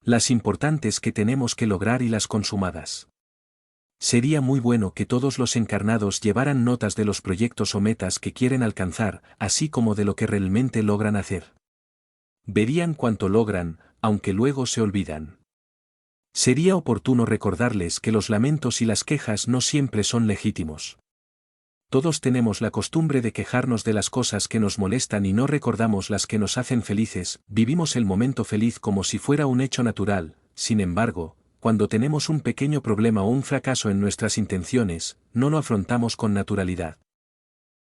Las importantes que tenemos que lograr y las consumadas. Sería muy bueno que todos los encarnados llevaran notas de los proyectos o metas que quieren alcanzar, así como de lo que realmente logran hacer. Verían cuánto logran, aunque luego se olvidan. Sería oportuno recordarles que los lamentos y las quejas no siempre son legítimos. Todos tenemos la costumbre de quejarnos de las cosas que nos molestan y no recordamos las que nos hacen felices, vivimos el momento feliz como si fuera un hecho natural. Sin embargo, cuando tenemos un pequeño problema o un fracaso en nuestras intenciones, no lo afrontamos con naturalidad.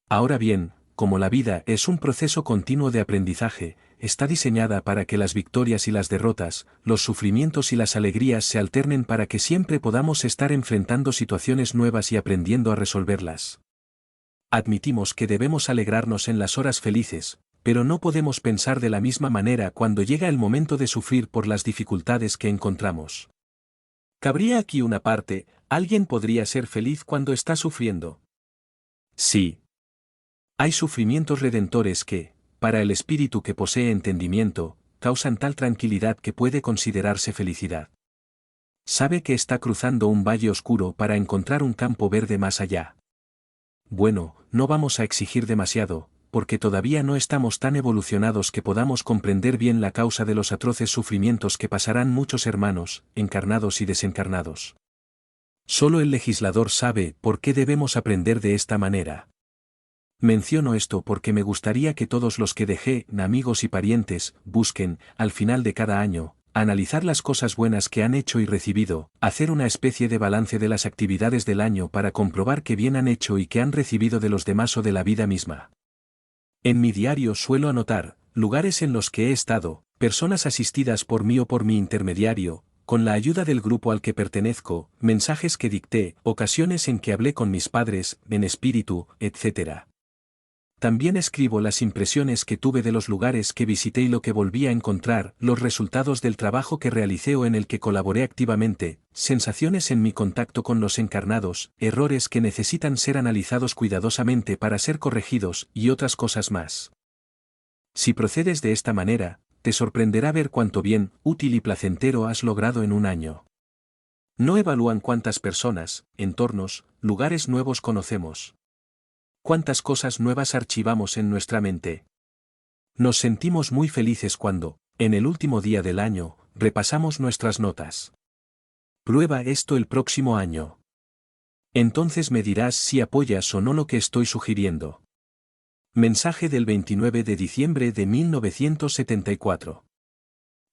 Ahora bien, como la vida es un proceso continuo de aprendizaje, está diseñada para que las victorias y las derrotas, los sufrimientos y las alegrías se alternen para que siempre podamos estar enfrentando situaciones nuevas y aprendiendo a resolverlas. Admitimos que debemos alegrarnos en las horas felices, pero no podemos pensar de la misma manera cuando llega el momento de sufrir por las dificultades que encontramos. Cabría aquí una parte, ¿alguien podría ser feliz cuando está sufriendo? Sí. Hay sufrimientos redentores que, para el espíritu que posee entendimiento, causan tal tranquilidad que puede considerarse felicidad. Sabe que está cruzando un valle oscuro para encontrar un campo verde más allá. Bueno, no vamos a exigir demasiado, porque todavía no estamos tan evolucionados que podamos comprender bien la causa de los atroces sufrimientos que pasarán muchos hermanos, encarnados y desencarnados. Solo el legislador sabe por qué debemos aprender de esta manera. Menciono esto porque me gustaría que todos los que dejé, amigos y parientes, busquen, al final de cada año, analizar las cosas buenas que han hecho y recibido, hacer una especie de balance de las actividades del año para comprobar qué bien han hecho y qué han recibido de los demás o de la vida misma. En mi diario suelo anotar, lugares en los que he estado, personas asistidas por mí o por mi intermediario, con la ayuda del grupo al que pertenezco, mensajes que dicté, ocasiones en que hablé con mis padres, en espíritu, etc. También escribo las impresiones que tuve de los lugares que visité y lo que volví a encontrar, los resultados del trabajo que realicé o en el que colaboré activamente, sensaciones en mi contacto con los encarnados, errores que necesitan ser analizados cuidadosamente para ser corregidos y otras cosas más. Si procedes de esta manera, te sorprenderá ver cuánto bien, útil y placentero has logrado en un año. No evalúan cuántas personas, entornos, lugares nuevos conocemos. ¿Cuántas cosas nuevas archivamos en nuestra mente? Nos sentimos muy felices cuando, en el último día del año, repasamos nuestras notas. Prueba esto el próximo año. Entonces me dirás si apoyas o no lo que estoy sugiriendo. Mensaje del 29 de diciembre de 1974.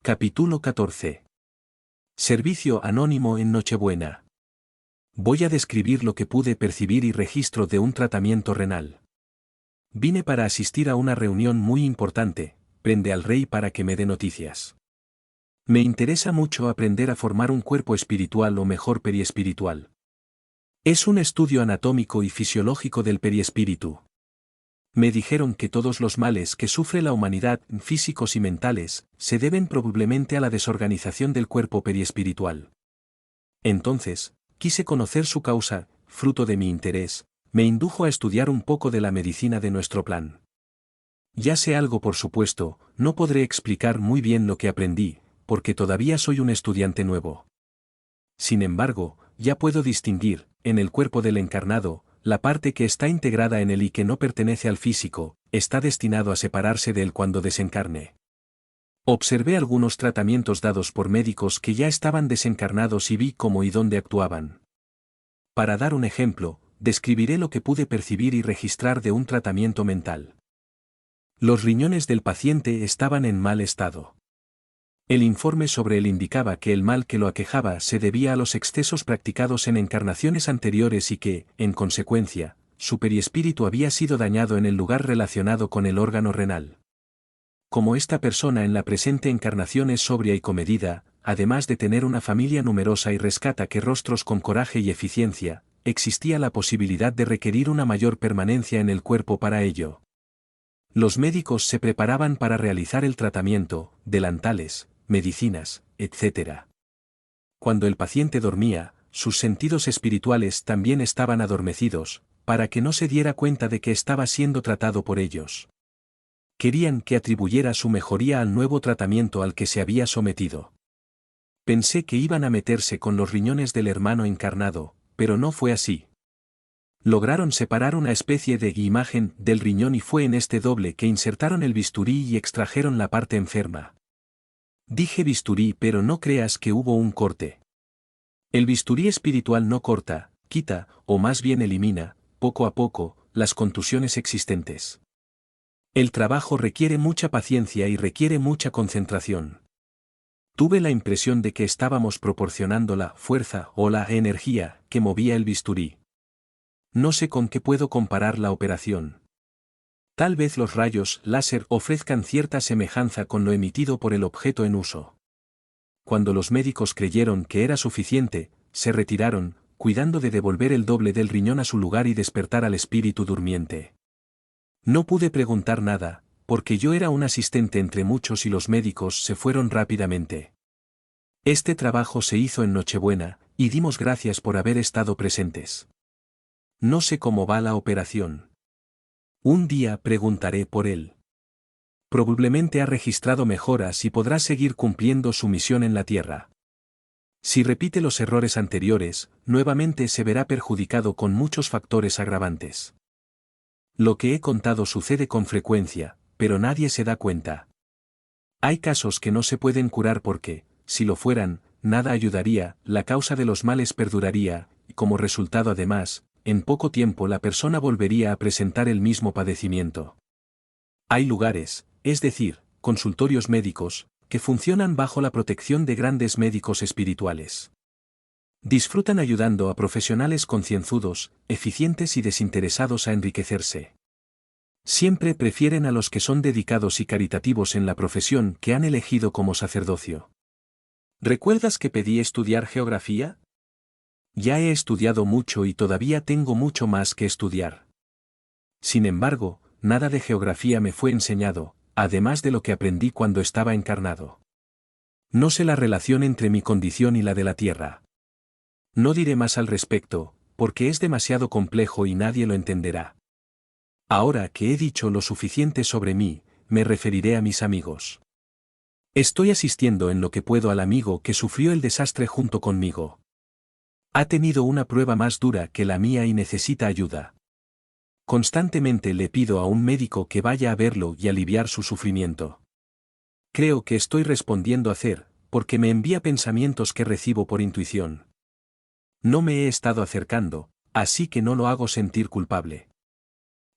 Capítulo 14. Servicio anónimo en Nochebuena. Voy a describir lo que pude percibir y registro de un tratamiento renal. Vine para asistir a una reunión muy importante, prende al rey para que me dé noticias. Me interesa mucho aprender a formar un cuerpo espiritual o mejor periespiritual. Es un estudio anatómico y fisiológico del periespíritu. Me dijeron que todos los males que sufre la humanidad, físicos y mentales, se deben probablemente a la desorganización del cuerpo periespiritual. Entonces, quise conocer su causa, fruto de mi interés, me indujo a estudiar un poco de la medicina de nuestro plan. Ya sé algo por supuesto, no podré explicar muy bien lo que aprendí, porque todavía soy un estudiante nuevo. Sin embargo, ya puedo distinguir, en el cuerpo del encarnado, la parte que está integrada en él y que no pertenece al físico, está destinado a separarse de él cuando desencarne. Observé algunos tratamientos dados por médicos que ya estaban desencarnados y vi cómo y dónde actuaban. Para dar un ejemplo, describiré lo que pude percibir y registrar de un tratamiento mental. Los riñones del paciente estaban en mal estado. El informe sobre él indicaba que el mal que lo aquejaba se debía a los excesos practicados en encarnaciones anteriores y que, en consecuencia, su periespíritu había sido dañado en el lugar relacionado con el órgano renal. Como esta persona en la presente encarnación es sobria y comedida, además de tener una familia numerosa y rescata que rostros con coraje y eficiencia, existía la posibilidad de requerir una mayor permanencia en el cuerpo para ello. Los médicos se preparaban para realizar el tratamiento, delantales, medicinas, etc. Cuando el paciente dormía, sus sentidos espirituales también estaban adormecidos, para que no se diera cuenta de que estaba siendo tratado por ellos. Querían que atribuyera su mejoría al nuevo tratamiento al que se había sometido. Pensé que iban a meterse con los riñones del hermano encarnado, pero no fue así. Lograron separar una especie de imagen del riñón y fue en este doble que insertaron el bisturí y extrajeron la parte enferma. Dije bisturí, pero no creas que hubo un corte. El bisturí espiritual no corta, quita, o más bien elimina, poco a poco, las contusiones existentes. El trabajo requiere mucha paciencia y requiere mucha concentración. Tuve la impresión de que estábamos proporcionando la fuerza o la energía que movía el bisturí. No sé con qué puedo comparar la operación. Tal vez los rayos láser ofrezcan cierta semejanza con lo emitido por el objeto en uso. Cuando los médicos creyeron que era suficiente, se retiraron, cuidando de devolver el doble del riñón a su lugar y despertar al espíritu durmiente. No pude preguntar nada, porque yo era un asistente entre muchos y los médicos se fueron rápidamente. Este trabajo se hizo en Nochebuena, y dimos gracias por haber estado presentes. No sé cómo va la operación. Un día preguntaré por él. Probablemente ha registrado mejoras y podrá seguir cumpliendo su misión en la Tierra. Si repite los errores anteriores, nuevamente se verá perjudicado con muchos factores agravantes. Lo que he contado sucede con frecuencia, pero nadie se da cuenta. Hay casos que no se pueden curar porque, si lo fueran, nada ayudaría, la causa de los males perduraría, y como resultado además, en poco tiempo la persona volvería a presentar el mismo padecimiento. Hay lugares, es decir, consultorios médicos, que funcionan bajo la protección de grandes médicos espirituales. Disfrutan ayudando a profesionales concienzudos, eficientes y desinteresados a enriquecerse. Siempre prefieren a los que son dedicados y caritativos en la profesión que han elegido como sacerdocio. ¿Recuerdas que pedí estudiar geografía? Ya he estudiado mucho y todavía tengo mucho más que estudiar. Sin embargo, nada de geografía me fue enseñado, además de lo que aprendí cuando estaba encarnado. No sé la relación entre mi condición y la de la Tierra. No diré más al respecto, porque es demasiado complejo y nadie lo entenderá. Ahora que he dicho lo suficiente sobre mí, me referiré a mis amigos. Estoy asistiendo en lo que puedo al amigo que sufrió el desastre junto conmigo. Ha tenido una prueba más dura que la mía y necesita ayuda. Constantemente le pido a un médico que vaya a verlo y aliviar su sufrimiento. Creo que estoy respondiendo a hacer, porque me envía pensamientos que recibo por intuición. No me he estado acercando, así que no lo hago sentir culpable.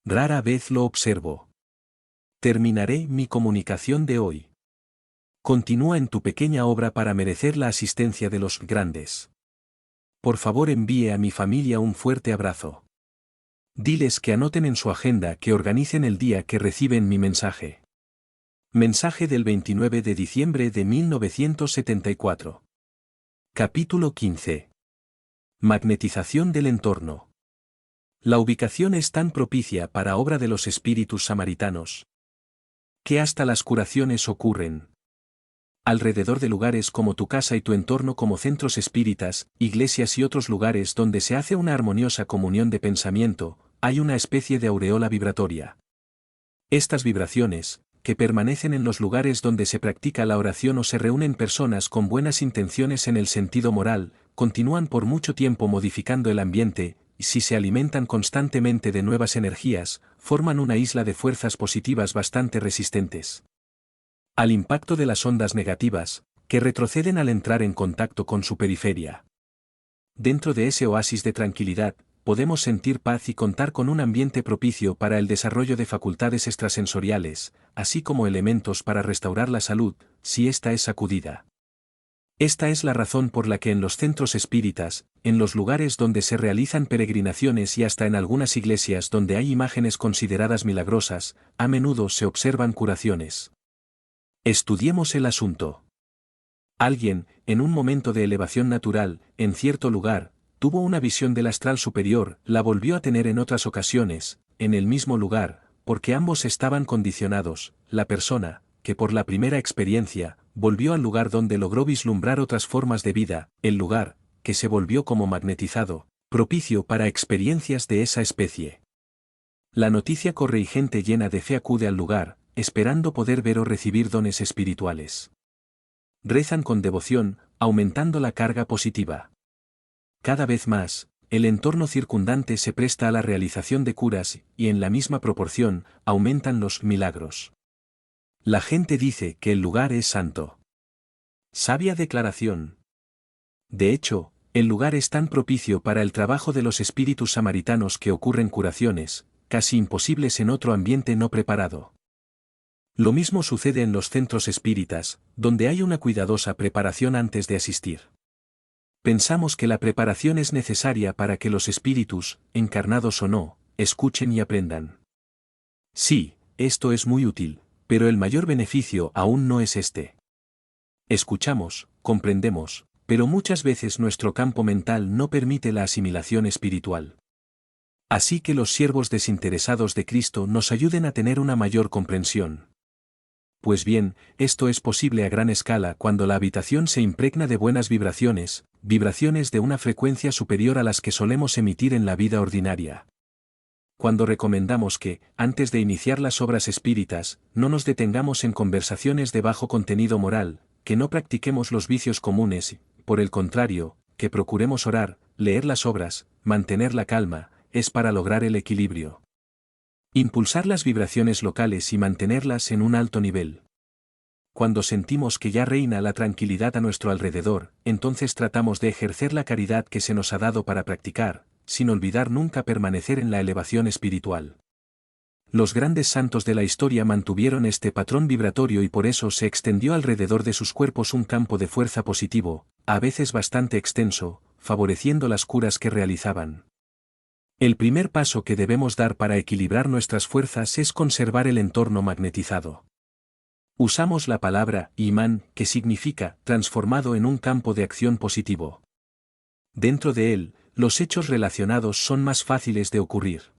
Rara vez lo observo. Terminaré mi comunicación de hoy. Continúa en tu pequeña obra para merecer la asistencia de los grandes. Por favor, envíe a mi familia un fuerte abrazo. Diles que anoten en su agenda que organicen el día que reciben mi mensaje. Mensaje del 29 de diciembre de 1974. Capítulo 15. Magnetización del entorno. La ubicación es tan propicia para obra de los espíritus samaritanos, que hasta las curaciones ocurren alrededor de lugares como tu casa y tu entorno como centros espíritas, iglesias y otros lugares donde se hace una armoniosa comunión de pensamiento, hay una especie de aureola vibratoria. Estas vibraciones, que permanecen en los lugares donde se practica la oración o se reúnen personas con buenas intenciones en el sentido moral, continúan por mucho tiempo modificando el ambiente, y si se alimentan constantemente de nuevas energías, forman una isla de fuerzas positivas bastante resistentes al impacto de las ondas negativas, que retroceden al entrar en contacto con su periferia. Dentro de ese oasis de tranquilidad, podemos sentir paz y contar con un ambiente propicio para el desarrollo de facultades extrasensoriales, así como elementos para restaurar la salud, si ésta es sacudida. Esta es la razón por la que en los centros espíritas, en los lugares donde se realizan peregrinaciones y hasta en algunas iglesias donde hay imágenes consideradas milagrosas, a menudo se observan curaciones. Estudiemos el asunto. Alguien, en un momento de elevación natural, en cierto lugar, tuvo una visión del astral superior, la volvió a tener en otras ocasiones, en el mismo lugar, porque ambos estaban condicionados. La persona, que por la primera experiencia, volvió al lugar donde logró vislumbrar otras formas de vida, el lugar, que se volvió como magnetizado, propicio para experiencias de esa especie. La noticia corre y gente llena de fe acude al lugar, esperando poder ver o recibir dones espirituales. Rezan con devoción, aumentando la carga positiva. Cada vez más, el entorno circundante se presta a la realización de curas y en la misma proporción, aumentan los milagros. La gente dice que el lugar es santo. Sabia declaración. De hecho, el lugar es tan propicio para el trabajo de los espíritus samaritanos que ocurren curaciones, casi imposibles en otro ambiente no preparado. Lo mismo sucede en los centros espíritas, donde hay una cuidadosa preparación antes de asistir. Pensamos que la preparación es necesaria para que los espíritus, encarnados o no, escuchen y aprendan. Sí, esto es muy útil, pero el mayor beneficio aún no es este. Escuchamos, comprendemos, pero muchas veces nuestro campo mental no permite la asimilación espiritual. Así que los siervos desinteresados de Cristo nos ayuden a tener una mayor comprensión. Pues bien, esto es posible a gran escala cuando la habitación se impregna de buenas vibraciones, vibraciones de una frecuencia superior a las que solemos emitir en la vida ordinaria. Cuando recomendamos que, antes de iniciar las obras espíritas, no nos detengamos en conversaciones de bajo contenido moral, que no practiquemos los vicios comunes, por el contrario, que procuremos orar, leer las obras, mantener la calma, es para lograr el equilibrio. Impulsar las vibraciones locales y mantenerlas en un alto nivel. Cuando sentimos que ya reina la tranquilidad a nuestro alrededor, entonces tratamos de ejercer la caridad que se nos ha dado para practicar, sin olvidar nunca permanecer en la elevación espiritual. Los grandes santos de la historia mantuvieron este patrón vibratorio y por eso se extendió alrededor de sus cuerpos un campo de fuerza positivo, a veces bastante extenso, favoreciendo las curas que realizaban. El primer paso que debemos dar para equilibrar nuestras fuerzas es conservar el entorno magnetizado. Usamos la palabra imán, que significa transformado en un campo de acción positivo. Dentro de él, los hechos relacionados son más fáciles de ocurrir.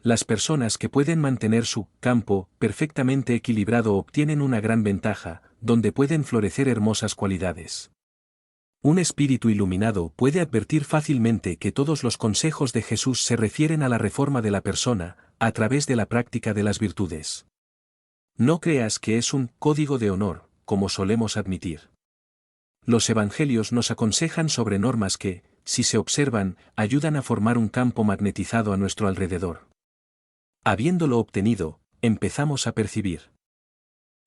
Las personas que pueden mantener su campo perfectamente equilibrado obtienen una gran ventaja, donde pueden florecer hermosas cualidades. Un espíritu iluminado puede advertir fácilmente que todos los consejos de Jesús se refieren a la reforma de la persona, a través de la práctica de las virtudes. No creas que es un código de honor, como solemos admitir. Los evangelios nos aconsejan sobre normas que, si se observan, ayudan a formar un campo magnetizado a nuestro alrededor. Habiéndolo obtenido, empezamos a percibir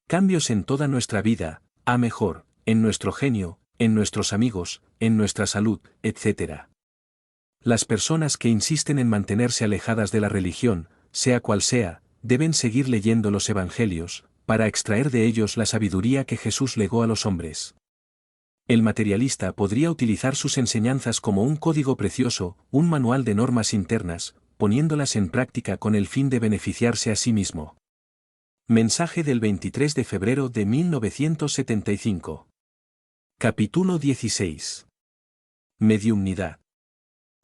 cambios en toda nuestra vida, a mejor, en nuestro genio, en nuestros amigos, en nuestra salud, etc. Las personas que insisten en mantenerse alejadas de la religión, sea cual sea, deben seguir leyendo los evangelios, para extraer de ellos la sabiduría que Jesús legó a los hombres. El materialista podría utilizar sus enseñanzas como un código precioso, un manual de normas internas, poniéndolas en práctica con el fin de beneficiarse a sí mismo. Mensaje del 23 de febrero de 1975. Capítulo 16. Mediumnidad.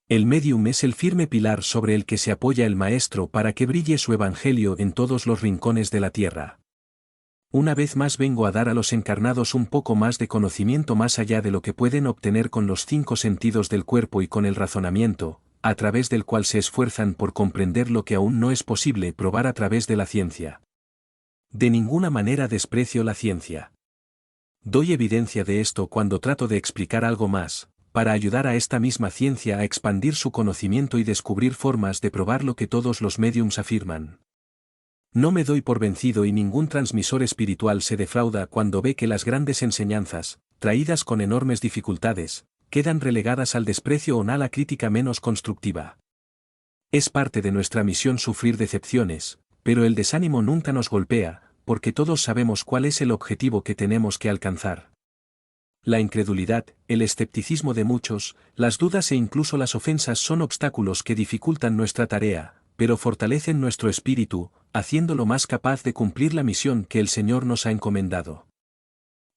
El medium es el firme pilar sobre el que se apoya el Maestro para que brille su evangelio en todos los rincones de la tierra. Una vez más vengo a dar a los encarnados un poco más de conocimiento más allá de lo que pueden obtener con los 5 sentidos del cuerpo y con el razonamiento, a través del cual se esfuerzan por comprender lo que aún no es posible probar a través de la ciencia. De ninguna manera desprecio la ciencia. Doy evidencia de esto cuando trato de explicar algo más, para ayudar a esta misma ciencia a expandir su conocimiento y descubrir formas de probar lo que todos los médiums afirman. No me doy por vencido y ningún transmisor espiritual se defrauda cuando ve que las grandes enseñanzas, traídas con enormes dificultades, quedan relegadas al desprecio o a la crítica menos constructiva. Es parte de nuestra misión sufrir decepciones, pero el desánimo nunca nos golpea, porque todos sabemos cuál es el objetivo que tenemos que alcanzar. La incredulidad, el escepticismo de muchos, las dudas e incluso las ofensas son obstáculos que dificultan nuestra tarea, pero fortalecen nuestro espíritu, haciéndolo más capaz de cumplir la misión que el Señor nos ha encomendado.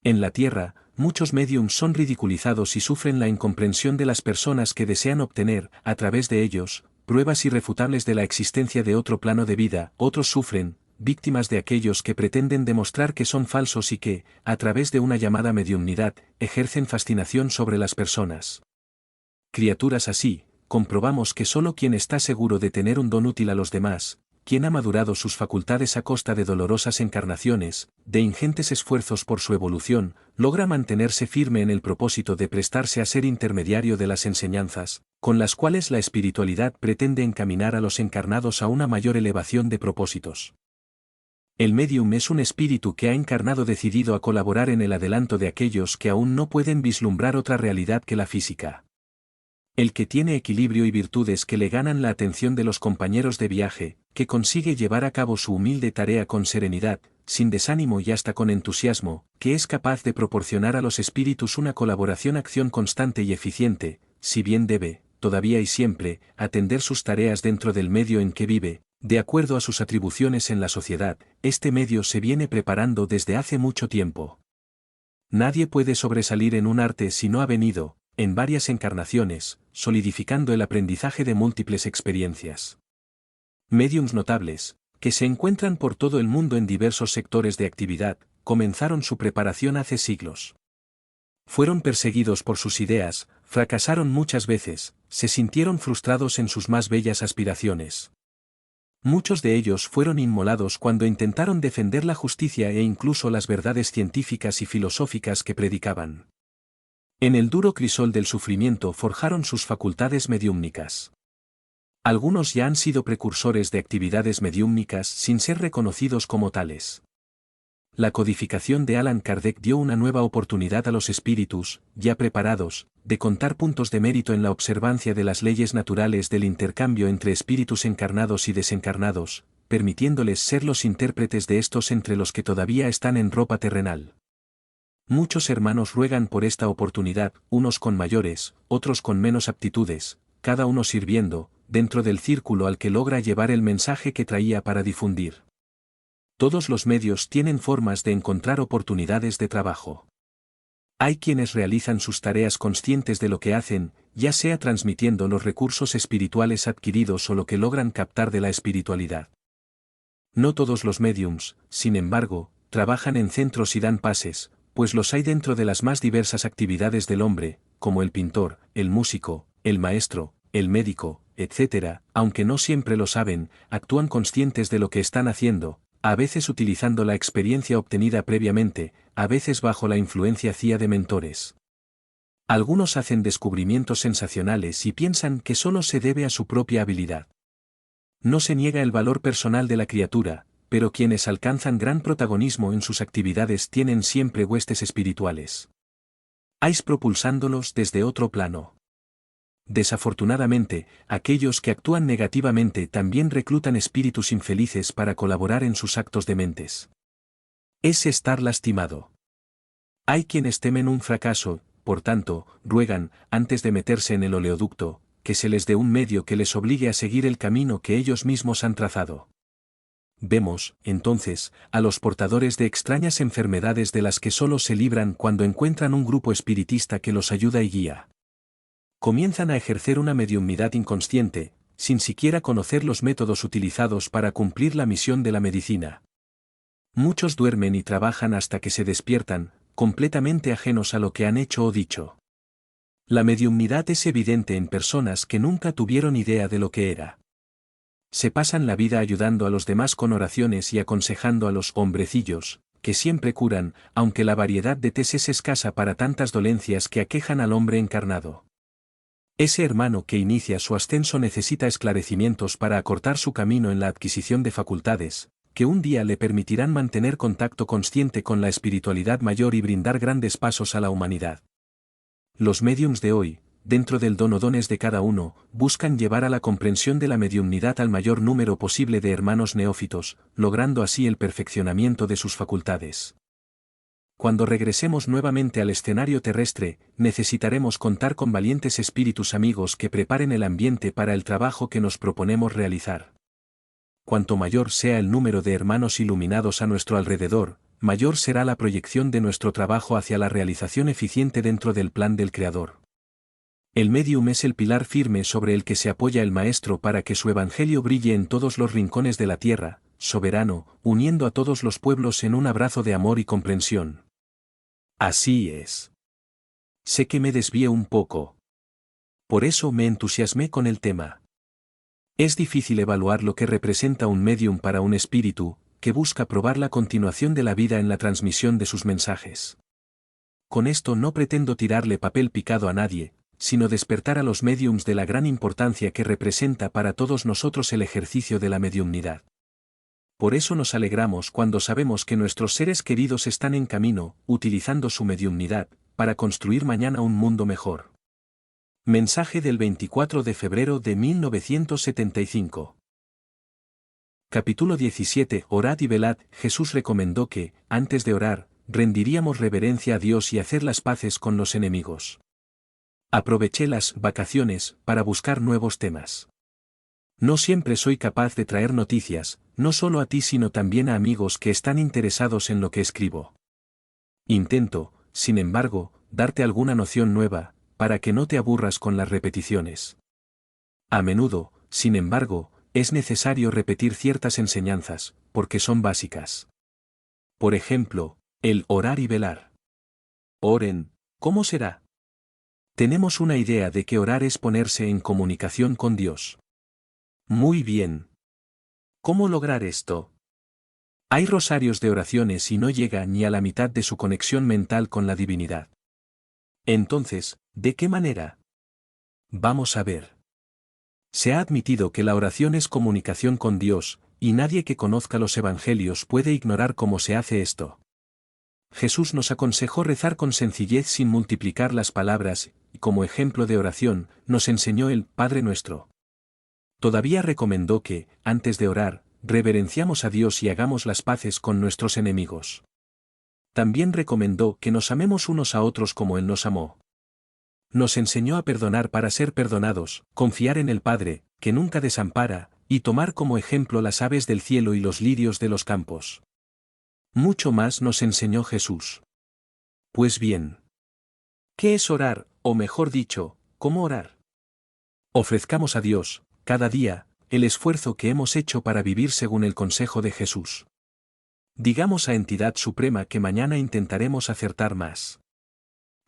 En la tierra, muchos médiums son ridiculizados y sufren la incomprensión de las personas que desean obtener, a través de ellos, pruebas irrefutables de la existencia de otro plano de vida. Otros sufren, víctimas de aquellos que pretenden demostrar que son falsos y que, a través de una llamada mediumnidad, ejercen fascinación sobre las personas. Criaturas así, comprobamos que solo quien está seguro de tener un don útil a los demás, quien ha madurado sus facultades a costa de dolorosas encarnaciones, de ingentes esfuerzos por su evolución, logra mantenerse firme en el propósito de prestarse a ser intermediario de las enseñanzas, con las cuales la espiritualidad pretende encaminar a los encarnados a una mayor elevación de propósitos. El medium es un espíritu que ha encarnado decidido a colaborar en el adelanto de aquellos que aún no pueden vislumbrar otra realidad que la física. El que tiene equilibrio y virtudes que le ganan la atención de los compañeros de viaje, que consigue llevar a cabo su humilde tarea con serenidad, sin desánimo y hasta con entusiasmo, que es capaz de proporcionar a los espíritus una acción constante y eficiente, si bien debe, todavía y siempre, atender sus tareas dentro del medio en que vive, de acuerdo a sus atribuciones en la sociedad, este medio se viene preparando desde hace mucho tiempo. Nadie puede sobresalir en un arte si no ha venido, en varias encarnaciones, solidificando el aprendizaje de múltiples experiencias. Médiums notables, que se encuentran por todo el mundo en diversos sectores de actividad, comenzaron su preparación hace siglos. Fueron perseguidos por sus ideas, fracasaron muchas veces, se sintieron frustrados en sus más bellas aspiraciones. Muchos de ellos fueron inmolados cuando intentaron defender la justicia e incluso las verdades científicas y filosóficas que predicaban. En el duro crisol del sufrimiento forjaron sus facultades mediúmnicas. Algunos ya han sido precursores de actividades mediúmnicas sin ser reconocidos como tales. La codificación de Allan Kardec dio una nueva oportunidad a los espíritus, ya preparados, de contar puntos de mérito en la observancia de las leyes naturales del intercambio entre espíritus encarnados y desencarnados, permitiéndoles ser los intérpretes de estos entre los que todavía están en ropa terrenal. Muchos hermanos ruegan por esta oportunidad, unos con mayores, otros con menos aptitudes, cada uno sirviendo, dentro del círculo al que logra llevar el mensaje que traía para difundir. Todos los medios tienen formas de encontrar oportunidades de trabajo. Hay quienes realizan sus tareas conscientes de lo que hacen, ya sea transmitiendo los recursos espirituales adquiridos o lo que logran captar de la espiritualidad. No todos los médiums, sin embargo, trabajan en centros y dan pases, pues los hay dentro de las más diversas actividades del hombre, como el pintor, el músico, el maestro, el médico, etc., aunque no siempre lo saben, actúan conscientes de lo que están haciendo, a veces utilizando la experiencia obtenida previamente, a veces bajo la influencia cia de mentores. Algunos hacen descubrimientos sensacionales y piensan que solo se debe a su propia habilidad. No se niega el valor personal de la criatura, pero quienes alcanzan gran protagonismo en sus actividades tienen siempre huestes espirituales. Hay propulsándolos desde otro plano. Desafortunadamente, aquellos que actúan negativamente también reclutan espíritus infelices para colaborar en sus actos dementes. Es estar lastimado. Hay quienes temen un fracaso, por tanto, ruegan, antes de meterse en el oleoducto, que se les dé un medio que les obligue a seguir el camino que ellos mismos han trazado. Vemos, entonces, a los portadores de extrañas enfermedades de las que solo se libran cuando encuentran un grupo espiritista que los ayuda y guía. Comienzan a ejercer una mediumnidad inconsciente, sin siquiera conocer los métodos utilizados para cumplir la misión de la medicina. Muchos duermen y trabajan hasta que se despiertan, completamente ajenos a lo que han hecho o dicho. La mediumnidad es evidente en personas que nunca tuvieron idea de lo que era. Se pasan la vida ayudando a los demás con oraciones y aconsejando a los hombrecillos, que siempre curan, aunque la variedad de tés es escasa para tantas dolencias que aquejan al hombre encarnado. Ese hermano que inicia su ascenso necesita esclarecimientos para acortar su camino en la adquisición de facultades, que un día le permitirán mantener contacto consciente con la espiritualidad mayor y brindar grandes pasos a la humanidad. Los médiums de hoy, dentro del don o dones de cada uno, buscan llevar a la comprensión de la mediumnidad al mayor número posible de hermanos neófitos, logrando así el perfeccionamiento de sus facultades. Cuando regresemos nuevamente al escenario terrestre, necesitaremos contar con valientes espíritus amigos que preparen el ambiente para el trabajo que nos proponemos realizar. Cuanto mayor sea el número de hermanos iluminados a nuestro alrededor, mayor será la proyección de nuestro trabajo hacia la realización eficiente dentro del plan del Creador. El medium es el pilar firme sobre el que se apoya el Maestro para que su evangelio brille en todos los rincones de la tierra, soberano, uniendo a todos los pueblos en un abrazo de amor y comprensión. Así es. Sé que me desvié un poco. Por eso me entusiasmé con el tema. Es difícil evaluar lo que representa un medium para un espíritu, que busca probar la continuación de la vida en la transmisión de sus mensajes. Con esto no pretendo tirarle papel picado a nadie, sino despertar a los médiums de la gran importancia que representa para todos nosotros el ejercicio de la mediumnidad. Por eso nos alegramos cuando sabemos que nuestros seres queridos están en camino, utilizando su mediumnidad, para construir mañana un mundo mejor. Mensaje del 24 de febrero de 1975. Capítulo 17. Orad y velad. Jesús recomendó que, antes de orar, rendiríamos reverencia a Dios y hacer las paces con los enemigos. Aproveché las vacaciones para buscar nuevos temas. No siempre soy capaz de traer noticias, no solo a ti sino también a amigos que están interesados en lo que escribo. Intento, sin embargo, darte alguna noción nueva, para que no te aburras con las repeticiones. A menudo, sin embargo, es necesario repetir ciertas enseñanzas, porque son básicas. Por ejemplo, el orar y velar. Oren, ¿cómo será? Tenemos una idea de que orar es ponerse en comunicación con Dios. Muy bien. ¿Cómo lograr esto? Hay rosarios de oraciones y no llega ni a la mitad de su conexión mental con la divinidad. Entonces, ¿de qué manera? Vamos a ver. Se ha admitido que la oración es comunicación con Dios, y nadie que conozca los evangelios puede ignorar cómo se hace esto. Jesús nos aconsejó rezar con sencillez sin multiplicar las palabras, y como ejemplo de oración, nos enseñó el Padre Nuestro. Todavía recomendó que, antes de orar, reverenciamos a Dios y hagamos las paces con nuestros enemigos. También recomendó que nos amemos unos a otros como Él nos amó. Nos enseñó a perdonar para ser perdonados, confiar en el Padre, que nunca desampara, y tomar como ejemplo las aves del cielo y los lirios de los campos. Mucho más nos enseñó Jesús. Pues bien, ¿qué es orar, o mejor dicho, cómo orar? Ofrezcamos a Dios, cada día, el esfuerzo que hemos hecho para vivir según el consejo de Jesús. Digamos a Entidad Suprema que mañana intentaremos acertar más.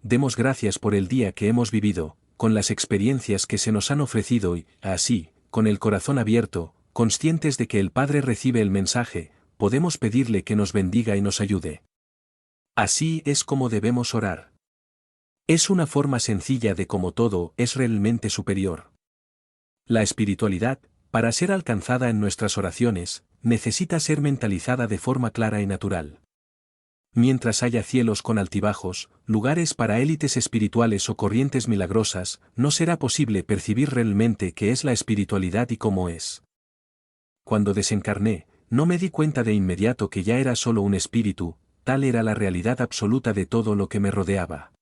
Demos gracias por el día que hemos vivido, con las experiencias que se nos han ofrecido y, así, con el corazón abierto, conscientes de que el Padre recibe el mensaje, podemos pedirle que nos bendiga y nos ayude. Así es como debemos orar. Es una forma sencilla de cómo todo es realmente superior. La espiritualidad, para ser alcanzada en nuestras oraciones, necesita ser mentalizada de forma clara y natural. Mientras haya cielos con altibajos, lugares para élites espirituales o corrientes milagrosas, no será posible percibir realmente qué es la espiritualidad y cómo es. Cuando desencarné, no me di cuenta de inmediato que ya era solo un espíritu, tal era la realidad absoluta de todo lo que me rodeaba.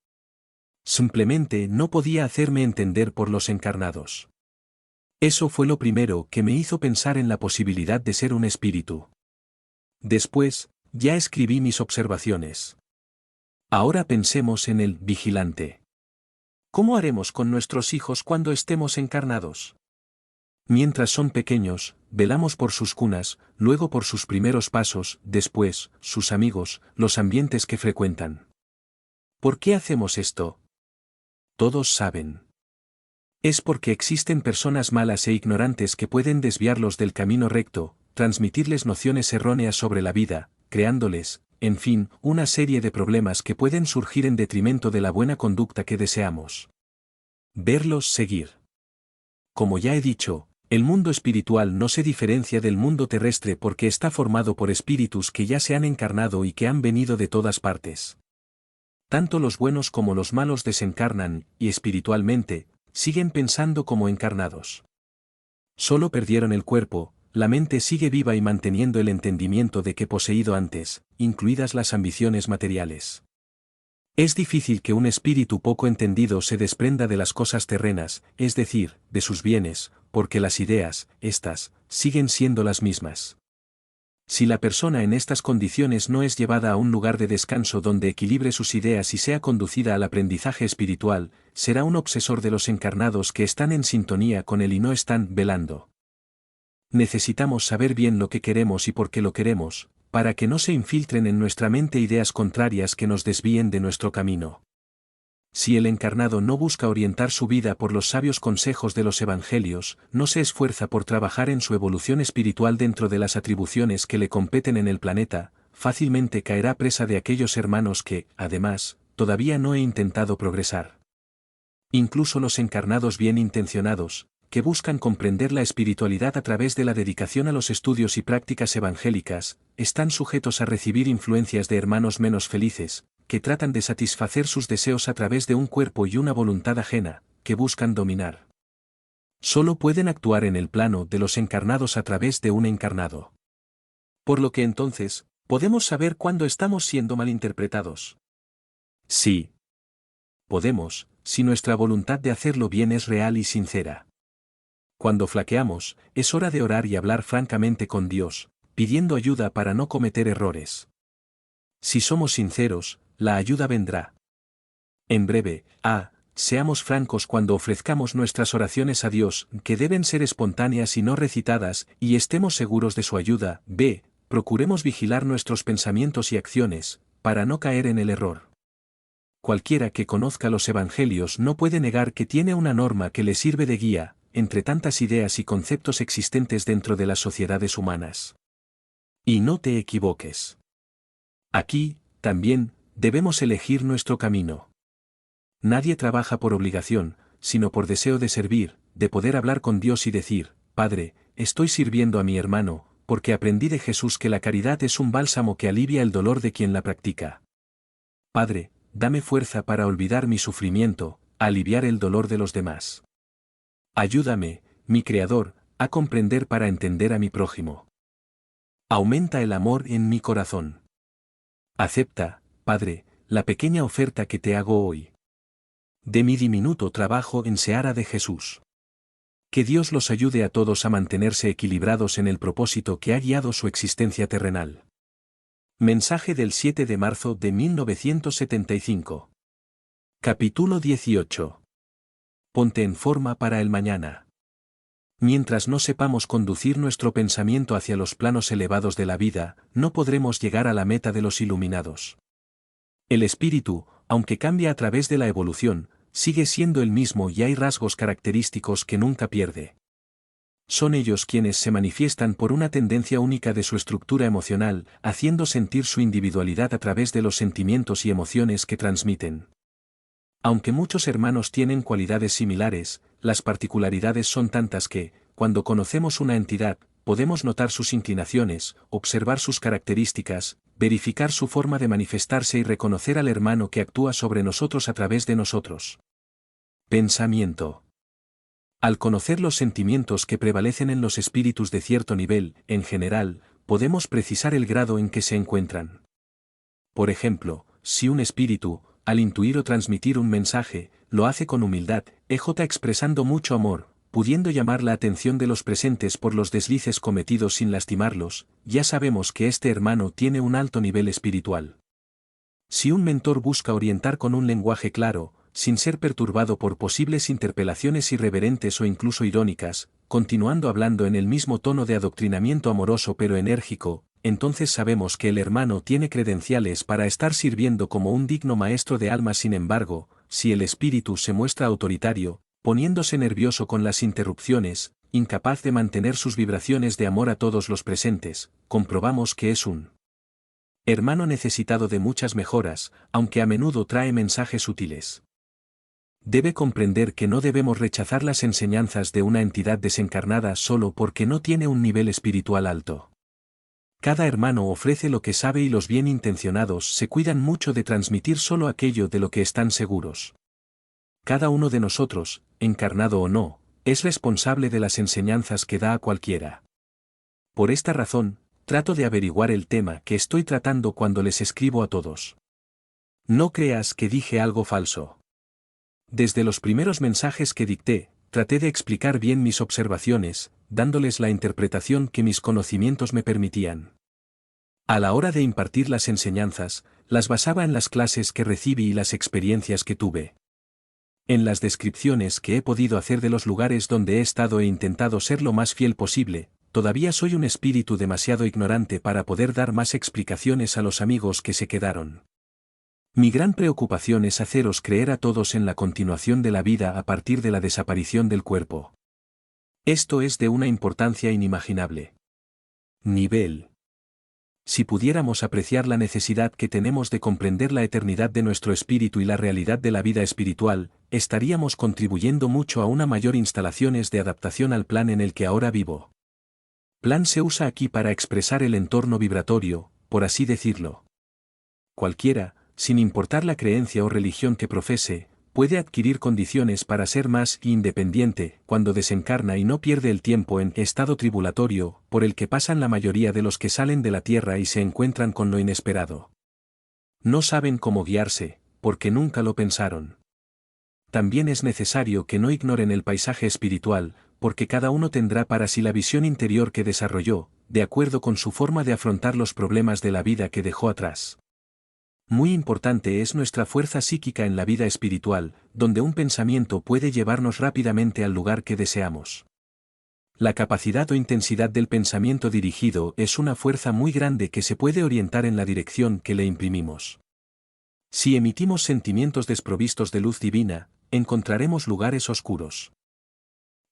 Simplemente no podía hacerme entender por los encarnados. Eso fue lo primero que me hizo pensar en la posibilidad de ser un espíritu. Después, ya escribí mis observaciones. Ahora pensemos en el vigilante. ¿Cómo haremos con nuestros hijos cuando estemos encarnados? Mientras son pequeños, velamos por sus cunas, luego por sus primeros pasos, después, sus amigos, los ambientes que frecuentan. ¿Por qué hacemos esto? Todos saben. Es porque existen personas malas e ignorantes que pueden desviarlos del camino recto, transmitirles nociones erróneas sobre la vida, creándoles, en fin, una serie de problemas que pueden surgir en detrimento de la buena conducta que deseamos verlos seguir. Como ya he dicho, el mundo espiritual no se diferencia del mundo terrestre porque está formado por espíritus que ya se han encarnado y que han venido de todas partes. Tanto los buenos como los malos desencarnan, y espiritualmente, siguen pensando como encarnados. Solo perdieron el cuerpo, la mente sigue viva y manteniendo el entendimiento de que poseído antes, incluidas las ambiciones materiales. Es difícil que un espíritu poco entendido se desprenda de las cosas terrenas, es decir, de sus bienes, porque las ideas, estas, siguen siendo las mismas. Si la persona en estas condiciones no es llevada a un lugar de descanso donde equilibre sus ideas y sea conducida al aprendizaje espiritual, será un obsesor de los encarnados que están en sintonía con él y no están velando. Necesitamos saber bien lo que queremos y por qué lo queremos, para que no se infiltren en nuestra mente ideas contrarias que nos desvíen de nuestro camino. Si el encarnado no busca orientar su vida por los sabios consejos de los evangelios, no se esfuerza por trabajar en su evolución espiritual dentro de las atribuciones que le competen en el planeta, fácilmente caerá presa de aquellos hermanos que, además, todavía no he intentado progresar. Incluso los encarnados bien intencionados, que buscan comprender la espiritualidad a través de la dedicación a los estudios y prácticas evangélicas, están sujetos a recibir influencias de hermanos menos felices, que tratan de satisfacer sus deseos a través de un cuerpo y una voluntad ajena, que buscan dominar. Solo pueden actuar en el plano de los encarnados a través de un encarnado. Por lo que entonces, podemos saber cuándo estamos siendo malinterpretados. Sí. Podemos, si nuestra voluntad de hacerlo bien es real y sincera. Cuando flaqueamos, es hora de orar y hablar francamente con Dios, pidiendo ayuda para no cometer errores. Si somos sinceros, la ayuda vendrá. En breve, seamos francos cuando ofrezcamos nuestras oraciones a Dios, que deben ser espontáneas y no recitadas, y estemos seguros de su ayuda. Procuremos vigilar nuestros pensamientos y acciones, para no caer en el error. Cualquiera que conozca los evangelios no puede negar que tiene una norma que le sirve de guía, entre tantas ideas y conceptos existentes dentro de las sociedades humanas. Y no te equivoques. Aquí, también, debemos elegir nuestro camino. Nadie trabaja por obligación, sino por deseo de servir, de poder hablar con Dios y decir, Padre, estoy sirviendo a mi hermano, porque aprendí de Jesús que la caridad es un bálsamo que alivia el dolor de quien la practica. Padre, dame fuerza para olvidar mi sufrimiento, aliviar el dolor de los demás. Ayúdame, mi Creador, a comprender para entender a mi prójimo. Aumenta el amor en mi corazón. Acepta, Padre, la pequeña oferta que te hago hoy. De mi diminuto trabajo en Seara de Jesús. Que Dios los ayude a todos a mantenerse equilibrados en el propósito que ha guiado su existencia terrenal. Mensaje del 7 de marzo de 1975. Capítulo 18. Ponte en forma para el mañana. Mientras no sepamos conducir nuestro pensamiento hacia los planos elevados de la vida, no podremos llegar a la meta de los iluminados. El espíritu, aunque cambia a través de la evolución, sigue siendo el mismo y hay rasgos característicos que nunca pierde. Son ellos quienes se manifiestan por una tendencia única de su estructura emocional, haciendo sentir su individualidad a través de los sentimientos y emociones que transmiten. Aunque muchos hermanos tienen cualidades similares, las particularidades son tantas que, cuando conocemos una entidad, podemos notar sus inclinaciones, observar sus características, verificar su forma de manifestarse y reconocer al hermano que actúa sobre nosotros a través de nosotros. Pensamiento. Al conocer los sentimientos que prevalecen en los espíritus de cierto nivel, en general, podemos precisar el grado en que se encuentran. Por ejemplo, si un espíritu, al intuir o transmitir un mensaje, lo hace con humildad, expresando mucho amor, pudiendo llamar la atención de los presentes por los deslices cometidos sin lastimarlos, ya sabemos que este hermano tiene un alto nivel espiritual. Si un mentor busca orientar con un lenguaje claro, sin ser perturbado por posibles interpelaciones irreverentes o incluso irónicas, continuando hablando en el mismo tono de adoctrinamiento amoroso pero enérgico, entonces sabemos que el hermano tiene credenciales para estar sirviendo como un digno maestro de alma. Sin embargo, si el espíritu se muestra autoritario, poniéndose nervioso con las interrupciones, incapaz de mantener sus vibraciones de amor a todos los presentes, comprobamos que es un hermano necesitado de muchas mejoras, aunque a menudo trae mensajes útiles. Debe comprender que no debemos rechazar las enseñanzas de una entidad desencarnada solo porque no tiene un nivel espiritual alto. Cada hermano ofrece lo que sabe y los bien intencionados se cuidan mucho de transmitir solo aquello de lo que están seguros. Cada uno de nosotros, encarnado o no, es responsable de las enseñanzas que da a cualquiera. Por esta razón, trato de averiguar el tema que estoy tratando cuando les escribo a todos. No creas que dije algo falso. Desde los primeros mensajes que dicté, traté de explicar bien mis observaciones, dándoles la interpretación que mis conocimientos me permitían. A la hora de impartir las enseñanzas, las basaba en las clases que recibí y las experiencias que tuve. En las descripciones que he podido hacer de los lugares donde he estado he intentado ser lo más fiel posible. Todavía soy un espíritu demasiado ignorante para poder dar más explicaciones a los amigos que se quedaron. Mi gran preocupación es haceros creer a todos en la continuación de la vida a partir de la desaparición del cuerpo. Esto es de una importancia inimaginable. Nivel. Si pudiéramos apreciar la necesidad que tenemos de comprender la eternidad de nuestro espíritu y la realidad de la vida espiritual, estaríamos contribuyendo mucho a una mayor instalaciones de adaptación al plan en el que ahora vivo. Plan se usa aquí para expresar el entorno vibratorio, por así decirlo. Cualquiera, sin importar la creencia o religión que profese, puede adquirir condiciones para ser más independiente cuando desencarna y no pierde el tiempo en estado tribulatorio, por el que pasan la mayoría de los que salen de la tierra y se encuentran con lo inesperado. No saben cómo guiarse, porque nunca lo pensaron. También es necesario que no ignoren el paisaje espiritual, porque cada uno tendrá para sí la visión interior que desarrolló, de acuerdo con su forma de afrontar los problemas de la vida que dejó atrás. Muy importante es nuestra fuerza psíquica en la vida espiritual, donde un pensamiento puede llevarnos rápidamente al lugar que deseamos. La capacidad o intensidad del pensamiento dirigido es una fuerza muy grande que se puede orientar en la dirección que le imprimimos. Si emitimos sentimientos desprovistos de luz divina, encontraremos lugares oscuros.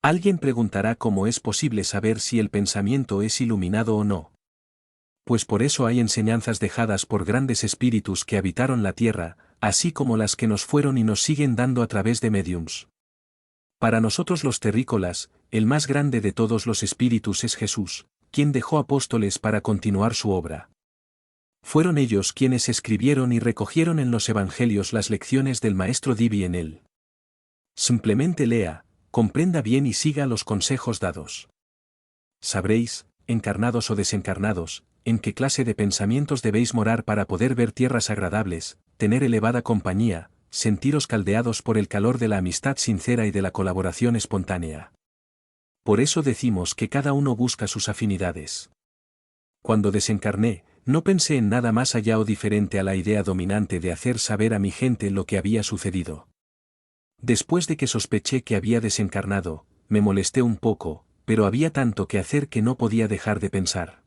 Alguien preguntará cómo es posible saber si el pensamiento es iluminado o no. Pues por eso hay enseñanzas dejadas por grandes espíritus que habitaron la tierra, así como las que nos fueron y nos siguen dando a través de mediums. Para nosotros los terrícolas, el más grande de todos los espíritus es Jesús, quien dejó apóstoles para continuar su obra. Fueron ellos quienes escribieron y recogieron en los evangelios las lecciones del Maestro Divi en él. Simplemente lea, comprenda bien y siga los consejos dados. Sabréis, encarnados o desencarnados, en qué clase de pensamientos debéis morar para poder ver tierras agradables, tener elevada compañía, sentiros caldeados por el calor de la amistad sincera y de la colaboración espontánea. Por eso decimos que cada uno busca sus afinidades. Cuando desencarné, no pensé en nada más allá o diferente a la idea dominante de hacer saber a mi gente lo que había sucedido. Después de que sospeché que había desencarnado, me molesté un poco, pero había tanto que hacer que no podía dejar de pensar.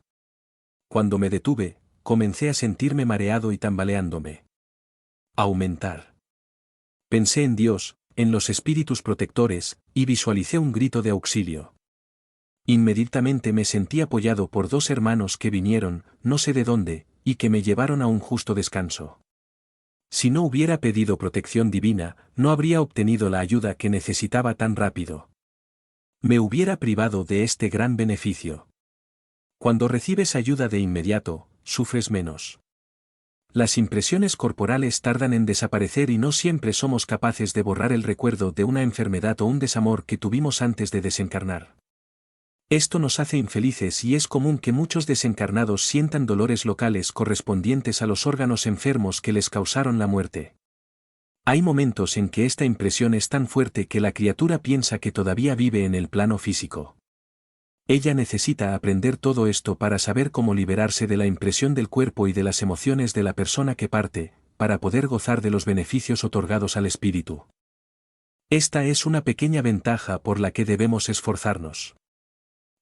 Cuando me detuve, comencé a sentirme mareado y tambaleándome. Aumentar. Pensé en Dios, en los espíritus protectores, y visualicé un grito de auxilio. Inmediatamente me sentí apoyado por dos hermanos que vinieron, no sé de dónde, y que me llevaron a un justo descanso. Si no hubiera pedido protección divina, no habría obtenido la ayuda que necesitaba tan rápido. Me hubiera privado de este gran beneficio. Cuando recibes ayuda de inmediato, sufres menos. Las impresiones corporales tardan en desaparecer y no siempre somos capaces de borrar el recuerdo de una enfermedad o un desamor que tuvimos antes de desencarnar. Esto nos hace infelices y es común que muchos desencarnados sientan dolores locales correspondientes a los órganos enfermos que les causaron la muerte. Hay momentos en que esta impresión es tan fuerte que la criatura piensa que todavía vive en el plano físico. Ella necesita aprender todo esto para saber cómo liberarse de la impresión del cuerpo y de las emociones de la persona que parte, para poder gozar de los beneficios otorgados al espíritu. Esta es una pequeña ventaja por la que debemos esforzarnos.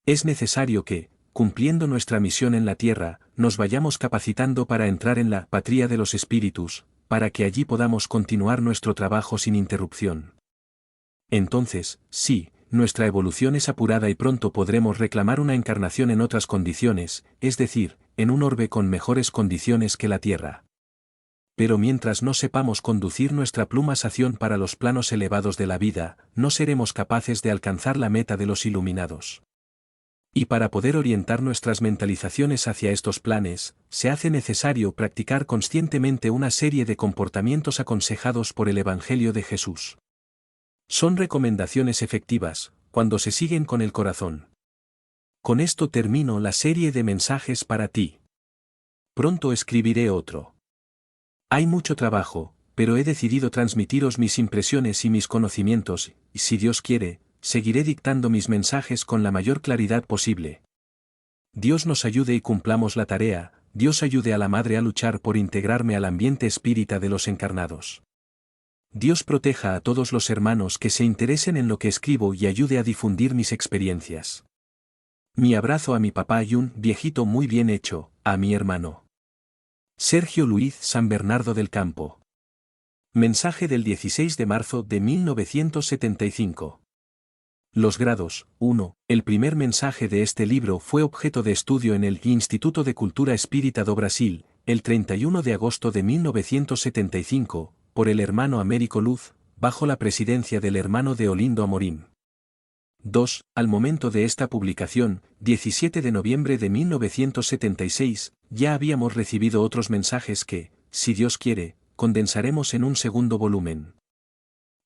Es necesario que, cumpliendo nuestra misión en la tierra, nos vayamos capacitando para entrar en la patria de los espíritus, para que allí podamos continuar nuestro trabajo sin interrupción. Entonces, sí, nuestra evolución es apurada y pronto podremos reclamar una encarnación en otras condiciones, es decir, en un orbe con mejores condiciones que la Tierra. Pero mientras no sepamos conducir nuestra plumasación para los planos elevados de la vida, no seremos capaces de alcanzar la meta de los iluminados. Y para poder orientar nuestras mentalizaciones hacia estos planes, se hace necesario practicar conscientemente una serie de comportamientos aconsejados por el Evangelio de Jesús. Son recomendaciones efectivas, cuando se siguen con el corazón. Con esto termino la serie de mensajes para ti. Pronto escribiré otro. Hay mucho trabajo, pero he decidido transmitiros mis impresiones y mis conocimientos, y si Dios quiere, seguiré dictando mis mensajes con la mayor claridad posible. Dios nos ayude y cumplamos la tarea, Dios ayude a la Madre a luchar por integrarme al ambiente espírita de los encarnados. Dios proteja a todos los hermanos que se interesen en lo que escribo y ayude a difundir mis experiencias. Mi abrazo a mi papá y un viejito muy bien hecho, a mi hermano Sergio Luis San Bernardo del Campo. Mensaje del 16 de marzo de 1975. Los grados. 1. El primer mensaje de este libro fue objeto de estudio en el Instituto de Cultura Espírita do Brasil, el 31 de agosto de 1975, por el hermano Américo Luz, bajo la presidencia del hermano Deolindo Amorim. 2. Al momento de esta publicación, 17 de noviembre de 1976, ya habíamos recibido otros mensajes que, si Dios quiere, condensaremos en un segundo volumen.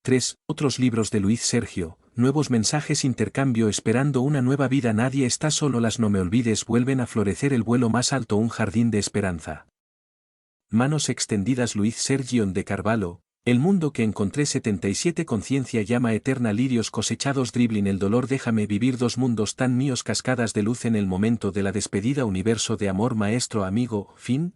3. Otros libros de Luis Sergio, nuevos mensajes intercambio esperando una nueva vida. Nadie está solo. Las no me olvides vuelven a florecer. El vuelo más alto, un jardín de esperanza. Manos extendidas. Luis Sergio de Carvalho. El mundo que encontré. 77. Conciencia llama eterna. Lirios cosechados. Dribbling el dolor. Déjame vivir. Dos mundos tan míos. Cascadas de luz en el momento de la despedida. Universo de amor. Maestro amigo. Fin.